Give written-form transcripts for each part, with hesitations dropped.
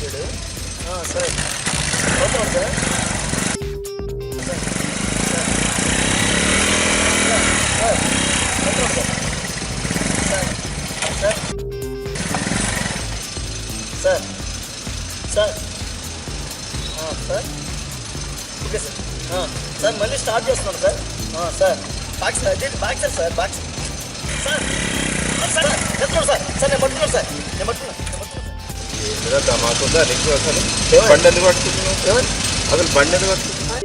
sir okay sir sir sir sir okay sir sir మళ్ళీ start చేస్తున్నాను sir sir box అదే boxer sir box sir sir చెప్తున్నాను sir sir నేను పట్టుకున్నాను sir నేను పట్టుకున్నాను మాకుందా నీకు అసలు బండి ఎందుకు పట్టుకుంటున్నావు అసలు బండి ఎందుకు పట్టుకుంటున్నావు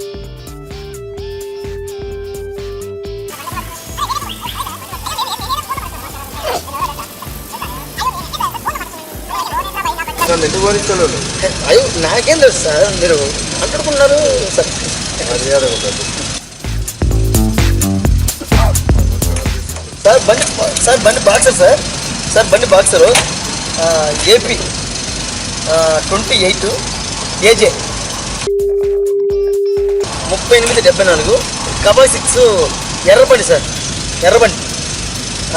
ఎందుకు భరించలేదు అయ్యో నాకేం తెలుసు సార్ మీరు అంటుకున్నారు సార్ మర్యాద ఉండదు సార్ బండి బాక్సర్ సార్ బండి బాక్సరు ఏపీ 28 ఏజే 3874 కబా 6 ఎర్రబండి సార్ ఎర్రబండి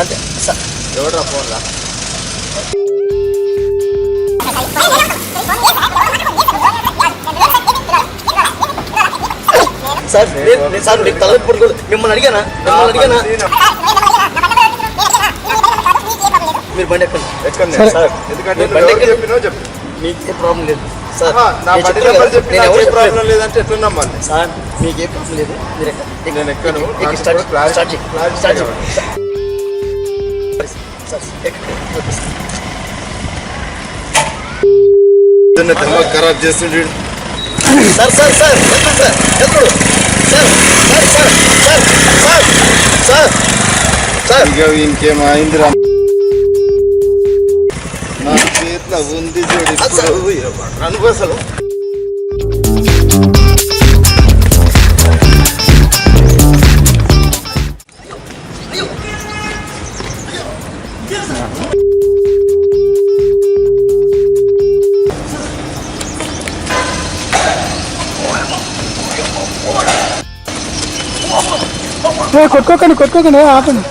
అంతే సార్ ఎవడరా ఫోన్లా సార్ సార్ మీకు తలపు పడుకోలేదు మిమ్మల్ని అడిగానా మీరు బండి ఎక్కండి సార్ ఎందుకంటే చెప్పినో చెప్పు మీకే ప్రాబ్లం లేదు సార్ నా బండి నెంబర్ చెప్పి నాకు ప్రాబ్లం లేదంటే ఎట్లా నమ్మాలి సార్ మీకే ప్రాబ్లం లేదు మీరు నేను ఎక్కను ఖరాబ్ చేస్తుండే సార్ సార్ సార్ సార్ ఎప్పుడు sir sir sir sir sir sir ఇక ఇంకేమైందిరా నా చేతిలో ఉంది చూడు అనుకోసలు కొట్టుకోకండి ఆపండి